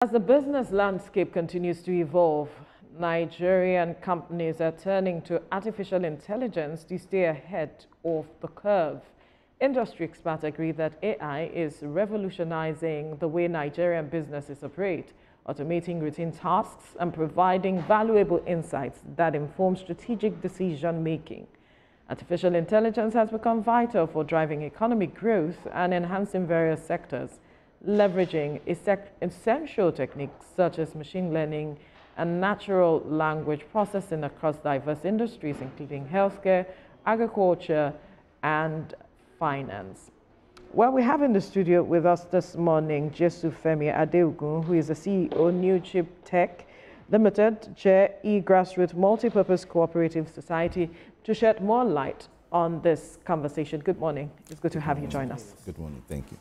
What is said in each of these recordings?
As the business landscape continues to evolve, Nigerian companies are turning to artificial intelligence to stay ahead of the curve. Industry experts agree that AI is revolutionizing the way Nigerian businesses operate, automating routine tasks and providing valuable insights that inform strategic decision-making. Artificial intelligence has become vital for driving economic growth and enhancing various sectors, leveraging essential techniques such as machine learning and natural language processing across diverse industries, including healthcare, agriculture, and finance. Well, we have in the studio with us this morning Jesufemi Adeogun, who is the CEO, New Chip Tech Limited, Chair, E-Grassroots Multipurpose Cooperative Society, to shed more light on this conversation. Good morning. It's good to have you join us. Good morning. Thank you.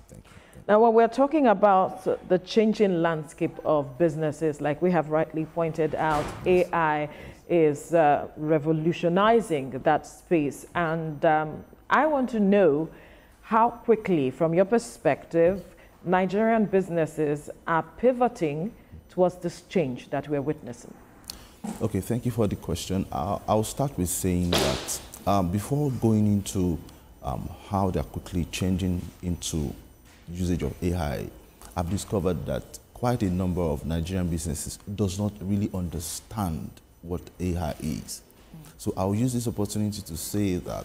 Now, when we're talking about the changing landscape of businesses, like we have rightly pointed out, AI is revolutionizing that space. And I want to know how quickly, from your perspective, Nigerian businesses are pivoting towards this change that we're witnessing. Okay, thank you for the question. I'll start with saying that before going into how they're quickly changing into usage of AI, I've discovered that quite a number of Nigerian businesses does not really understand what AI is. So I'll use this opportunity to say that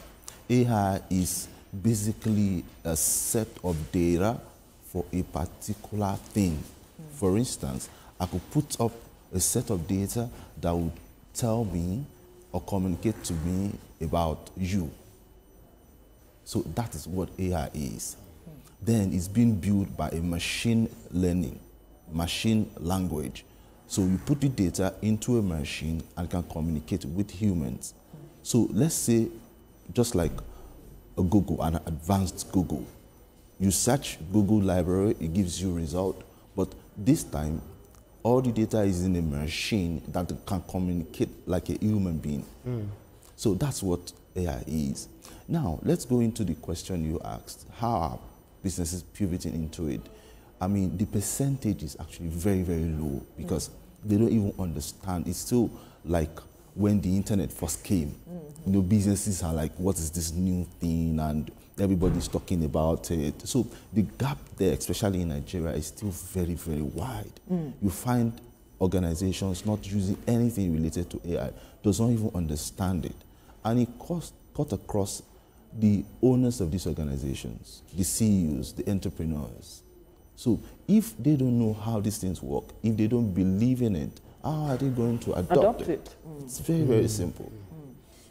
AI is basically a set of data for a particular thing. For instance, I could put up a set of data that would tell me or communicate to me about you. So that is what AI is. Then it's being built by a machine learning, machine language. So you put the data into a machine and can communicate with humans. So let's say, just like a Google, an advanced Google. You search Google library, it gives you a result, but this time, all the data is in a machine that can communicate like a human being. So that's what AI is. Now, let's go into the question you asked. How are businesses pivoting into it? I mean, the percentage is actually very, very low because they don't even understand. It's still like when the internet first came. You know, businesses are like, what is this new thing? And everybody's talking about it. So the gap there, especially in Nigeria, is still very, very wide. You find organizations not using anything related to AI, does not even understand it. And it cut across the owners of these organizations, the CEOs, the entrepreneurs. So if they don't know how these things work, if they don't believe in it, how are they going to adopt it? It's very, very simple.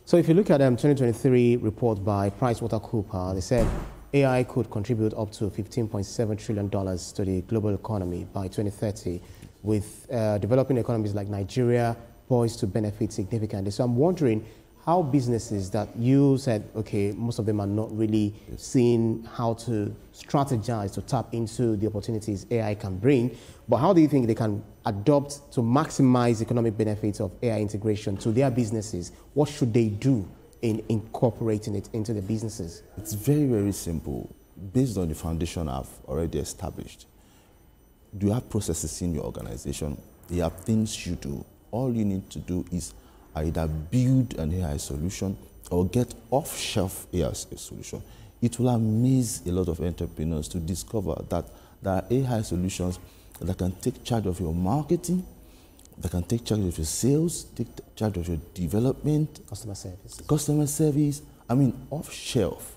So if you look at 2023 report by PricewaterhouseCoopers, they said AI could contribute up to $15.7 trillion to the global economy by 2030, with developing economies like Nigeria poised to benefit significantly. So I'm wondering how businesses that you said, okay, most of them are not really seeing how to strategize to tap into the opportunities AI can bring, but how do you think they can adopt to maximize economic benefits of AI integration to their businesses? What should they do in incorporating it into the businesses? It's very, very simple. Based on the foundation I've already established, do you have processes in your organization? Do you have things you do? All you need to do is either build an AI solution or get off-shelf AI solution. It will amaze a lot of entrepreneurs to discover that there are AI solutions that can take charge of your marketing, that can take charge of your sales, take charge of your development, customer service. I mean, off-shelf.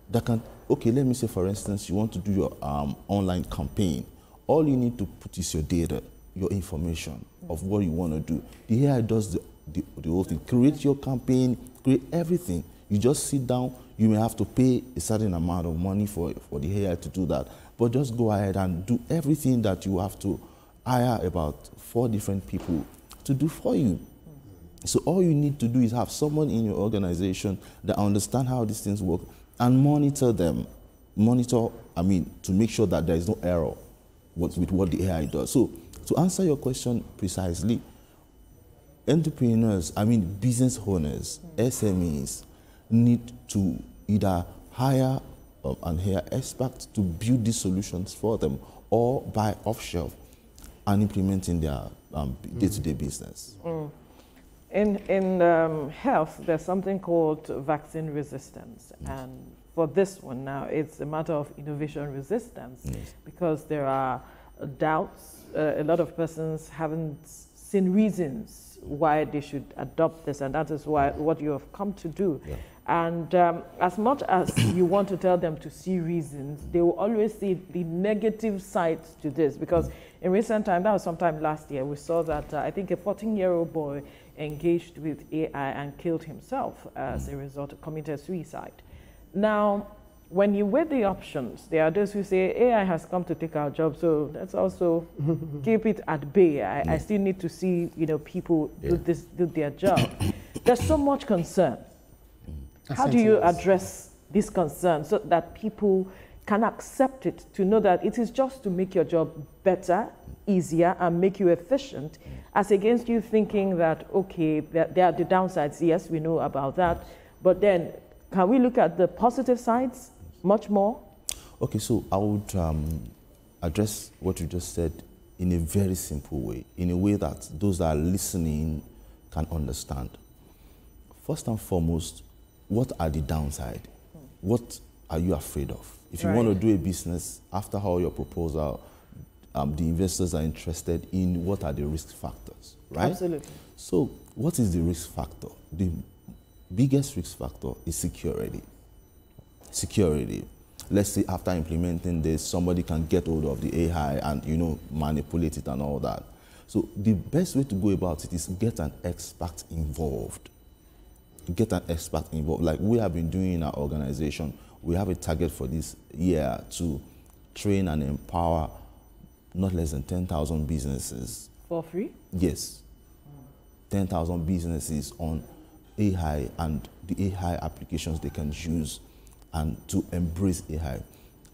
That can, okay, let me say, for instance, you want to do your online campaign. All you need to put is your data, your information of what you want to do. The AI does the whole thing. Create your campaign, create everything. You just sit down. You may have to pay a certain amount of money for the AI to do that, but just go ahead and do everything that you have to hire about 4 different people to do for you. So all you need to do is have someone in your organization that understand how these things work and monitor them. I mean, to make sure that there is no error with what the AI does. So to answer your question precisely, entrepreneurs, I mean business owners, SMEs, need to either hire an AI expert to build these solutions for them or buy off-shelf. and implementing their day-to-day business. In health, there's something called vaccine resistance. And for this one now, it's a matter of innovation resistance because there are doubts. A lot of persons haven't seen reasons why they should adopt this, and that is what you have come to do. And as much as you want to tell them to see reasons, they will always see the negative sides to this, because in recent time, that was sometime last year, we saw that I think a 14-year-old boy engaged with AI and killed himself as a result of committed suicide. Now, when you weigh the options, there are those who say AI has come to take our job, so let's also keep it at bay. I still need to see, people do their job. There's so much concern. How do you address this concern so that people can accept it, to know that it is just to make your job better, easier, and make you efficient, as against you thinking that, okay, there are the downsides. Yes, we know about that. But then, can we look at the positive sides much more? Okay, so I would address what you just said in a very simple way, in a way that those that are listening can understand. First and foremost, what are the downside? What are you afraid of? If you want to do a business, after all your proposal, the investors are interested in what are the risk factors, right? Absolutely. So what is the risk factor? The biggest risk factor is security. Security. Let's say after implementing this, somebody can get hold of the AI and, manipulate it and all that. So the best way to go about it is get an expert involved. Get an expert involved. Like we have been doing in our organization, we have a target for this year to train and empower not less than 10,000 businesses. For free? Yes. 10,000 businesses on AI and the AI applications they can use, and to embrace AI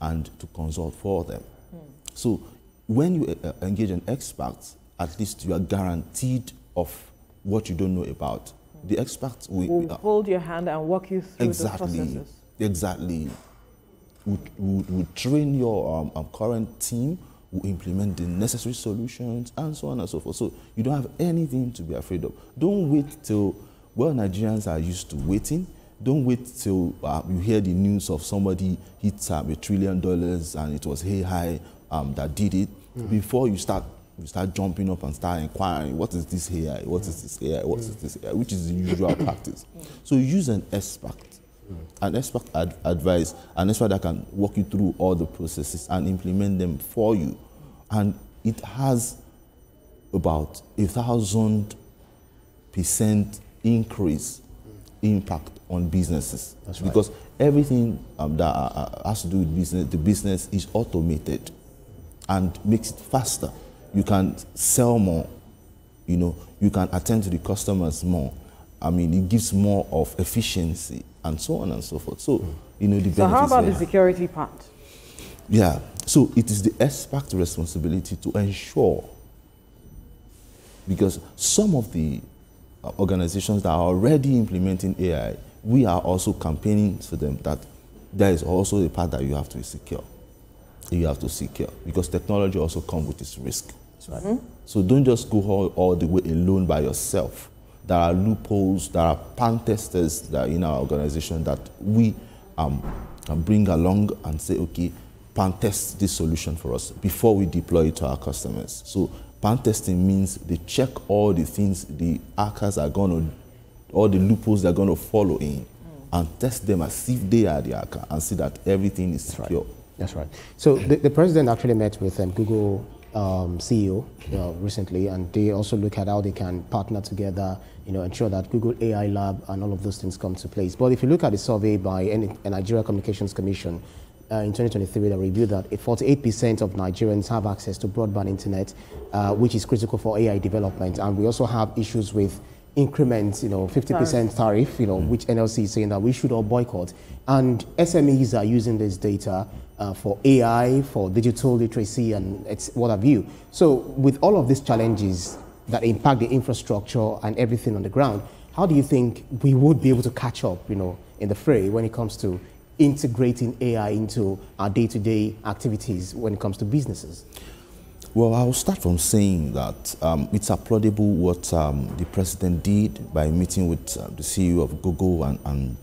and to consult for them. So when you engage an expert, at least you are guaranteed of what you don't know about. The expert will hold your hand and walk you through the processes. Exactly. Would train your current team, will implement the necessary solutions, and so on and so forth. So you don't have anything to be afraid of. Don't wait till, Nigerians are used to waiting. Don't wait till you hear the news of somebody hit $1 trillion and it was AI that did it. Before you start jumping up and start inquiring, what is this AI? What is this AI? What is this AI? Which is the usual practice. So use an expert. An expert advice, an expert that can walk you through all the processes and implement them for you. And it has about 1,000% increase impact on businesses. That's right. Because everything that has to do with business, the business is automated and makes it faster. You can sell more, you can attend to the customers more. I mean, it gives more of efficiency and so on and so forth. So, the benefits. So how about the security part? Yeah. So it is the expert's responsibility to ensure, because some of the organizations that are already implementing AI, we are also campaigning for them that there is also a part that you have to secure. You have to secure, because technology also comes with its risk. That's right. So don't just go all the way alone by yourself. There are loopholes, there are pan testers that are in our organization that we can bring along and say, okay, pan test this solution for us before we deploy it to our customers. So pan testing means they check all the things the hackers are going to, all the loopholes they're going to follow in, and test them as if they are the hacker and see that everything is secure. That's right. So the president actually met with Google CEO recently, and they also look at how they can partner together, ensure that Google AI Lab and all of those things come to place. But if you look at the survey by a Nigeria Communications Commission in 2023, that revealed that 48% of Nigerians have access to broadband internet, which is critical for AI development. And we also have issues with increments, 50% tariff, which NLC is saying that we should all boycott. And SMEs are using this data for AI, for digital literacy, and what have you. So with all of these challenges that impact the infrastructure and everything on the ground, how do you think we would be able to catch up, in the fray when it comes to integrating AI into our day-to-day activities when it comes to businesses? Well, I'll start from saying that it's applaudable what the president did by meeting with the CEO of Google and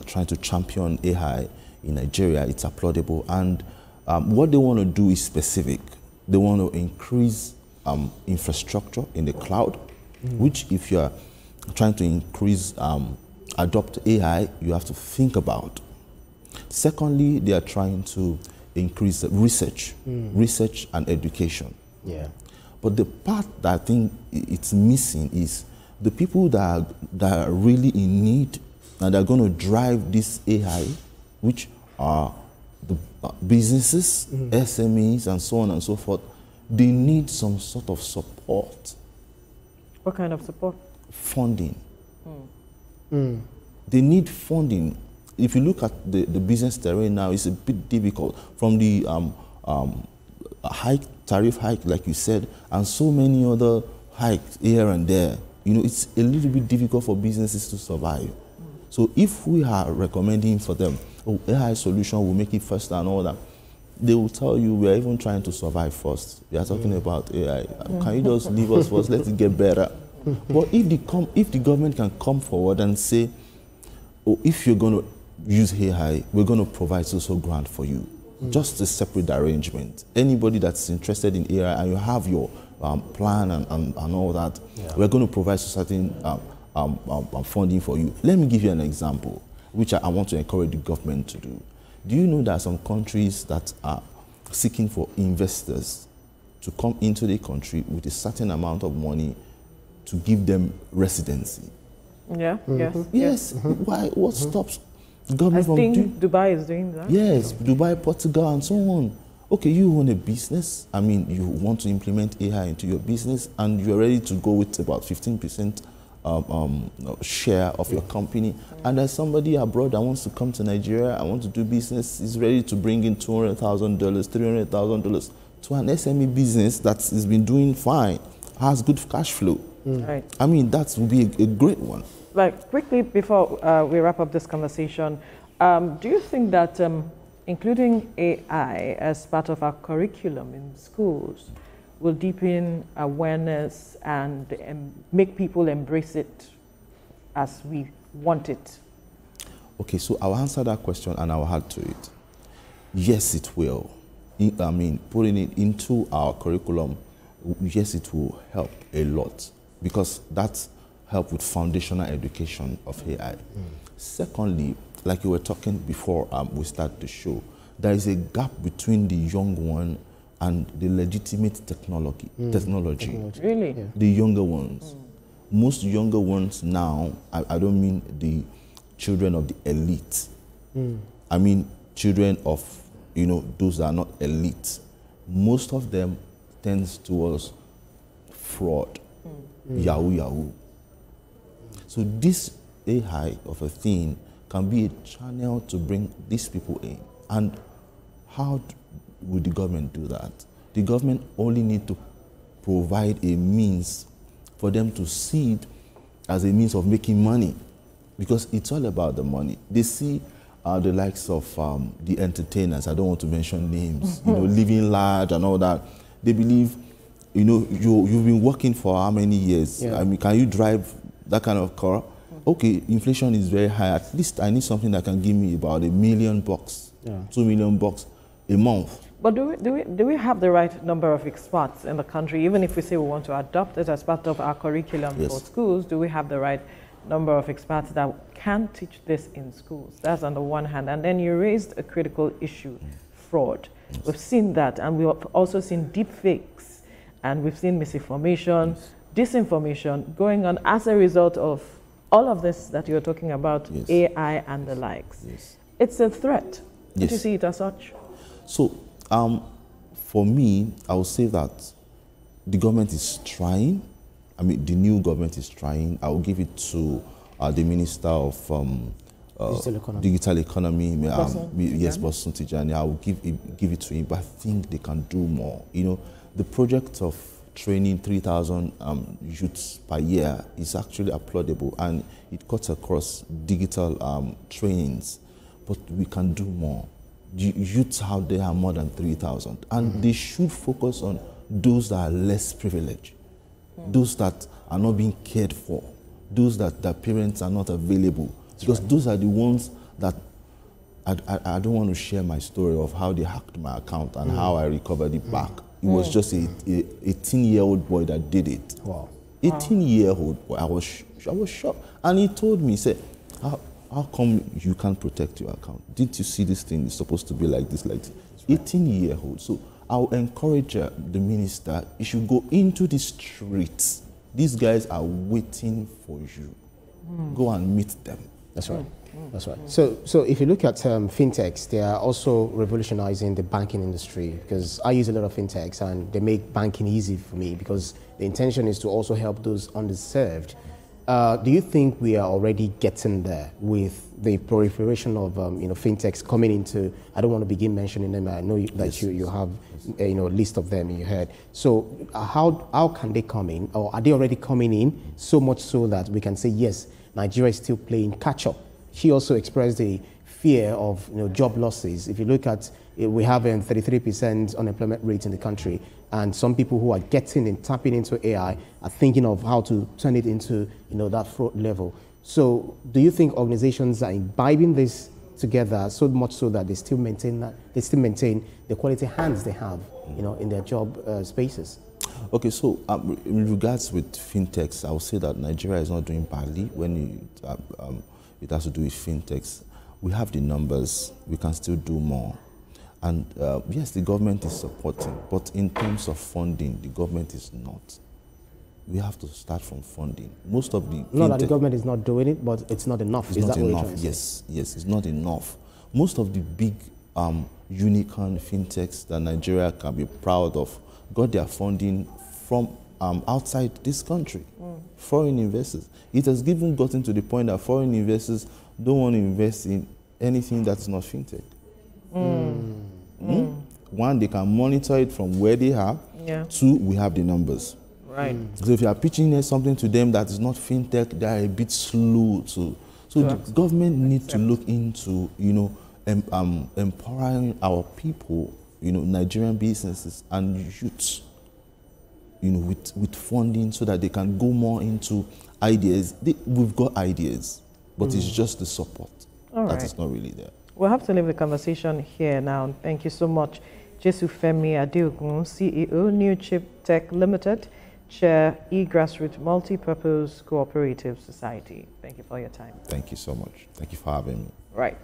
trying to champion AI in Nigeria. It's applaudable. And what they want to do is specific. They want to increase infrastructure in the cloud, which if you're trying to increase, adopt AI, you have to think about. Secondly, they are trying to increase research and education. Yeah. But the part that I think it's missing is the people that are really in need and are going to drive this AI, which are the businesses, SMEs, and so on and so forth. They need some sort of support. What kind of support? Funding. They need funding. If you look at the business terrain now, it's a bit difficult. From the tariff hike, like you said, and so many other hikes here and there, you know, it's a little bit difficult for businesses to survive. So if we are recommending for them, oh, AI solution will make it faster and all that, they will tell you we are even trying to survive first. We are talking about AI. Can you just leave us first? Let's get better. But if the government can come forward and say, oh, if you're going to use AI, we're going to provide social grant for you. Just a separate arrangement. Anybody that's interested in AI and you have your plan and all that, we're going to provide certain funding for you. Let me give you an example, which I want to encourage the government to do. Do you know there are some countries that are seeking for investors to come into the country with a certain amount of money to give them residency? Yeah, Yes. Why? What stops government from doing? I think Dubai is doing that. Yes, Dubai, Portugal, and so on. Okay, you own a business. I mean, you want to implement AI into your business, and you're ready to go with about 15% share of your company. And there's somebody abroad that wants to come to Nigeria and want to do business, is ready to bring in $200,000, $300,000 to an SME business that has been doing fine, has good cash flow. Right. I mean, that would be a great one. Like, quickly before we wrap up this conversation, do you think that including AI as part of our curriculum in schools will deepen awareness and make people embrace it as we want it? Okay, so I'll answer that question and I'll add to it. Yes, it will. I mean, putting it into our curriculum, yes, it will help a lot because that's help with foundational education of AI. Secondly, like you were talking before we start the show, there is a gap between the young one and the legitimate technology. Really? Yeah. The younger ones. Most younger ones now, I don't mean the children of the elite. I mean children of, you know, those that are not elite. Most of them tends towards fraud, yahoo. So this AI of a thing can be a channel to bring these people in. And how would the government do that? The government only need to provide a means for them to see it as a means of making money, because it's all about the money. They see the likes of the entertainers, I don't want to mention names, you know, living large and all that. They believe, you know, you've been working for how many years? Yeah. I mean, can you drive that kind of car? Okay, inflation is very high. At least I need something that can give me about $1 million, $2 million a month. But do we have the right number of experts in the country? Even if we say we want to adopt it as part of our curriculum for schools, do we have the right number of experts that can teach this in schools? That's on the one hand. And then you raised a critical issue, fraud. We've seen that, and we've also seen deep fakes, and we've seen misinformation, disinformation going on as a result of all of this that you're talking about, AI and the likes. It's a threat. Do you see it as such? So, for me, I would say that the government is trying. I mean, the new government is trying. I will give it to the Minister of Digital Economy, Bosun Tijani. I will give it to him, but I think they can do more. You know, the project of training 3,000 youths per year is actually applaudable, and it cuts across digital trainings, but we can do more. Youths out there are more than 3,000, and they should focus on those that are less privileged, those that are not being cared for, those that their parents are not available. Because those are the ones that I don't want to share my story of how they hacked my account and how I recovered it back. It was just a 18-year-old boy that did it. Wow. 18-year-old boy. I was shocked. And he told me, he said, how come you can't protect your account? Didn't you see this thing is supposed to be like this, like this? 18-year-old. So I'll encourage the minister, you should go into the streets. These guys are waiting for you. Go and meet them. That's right. That's right. So if you look at fintechs, they are also revolutionizing the banking industry, because I use a lot of fintechs and they make banking easy for me, because the intention is to also help those underserved. Do you think we are already getting there with the proliferation of fintechs coming into? I don't want to begin mentioning them. I know that you have a list of them in your head. So how can they come in, or are they already coming in so much so that we can say yes, Nigeria is still playing catch up? She also expressed the fear of job losses. If you look at we have a 33% unemployment rate in the country, and some people who are getting and tapping into AI are thinking of how to turn it into that fraud level. So do you think organizations are imbibing this together so much so that they still maintain the quality hands they have in their job spaces? Okay, so in regards with fintechs, I would say that Nigeria is not doing badly when it has to do with fintechs. We have the numbers, we can still do more. And yes, the government is supporting, but in terms of funding, the government is not. We have to start from funding. Most of the... Not that the government is not doing it, but it's not enough. It's not enough, yes, it's not enough. Most of the big unicorn fintechs that Nigeria can be proud of got their funding from outside this country, foreign investors. It has even gotten to the point that foreign investors don't want to invest in anything that's not fintech. One, they can monitor it from where they are. Yeah. Two, we have the numbers. Right. So if you are pitching something to them that is not fintech, they are a bit slow to. So the government needs to look into, empowering our people, Nigerian businesses and youths, with funding so that they can go more into ideas. We've got ideas, but it's just the support that is not really there. We'll have to leave the conversation here now. Thank you so much, Jesufemi Adeogun, CEO, New Chip Tech Limited, Chair, E-Grassroots Multi-Purpose Cooperative Society. Thank you for your time. Thank you so much. Thank you for having me. Right.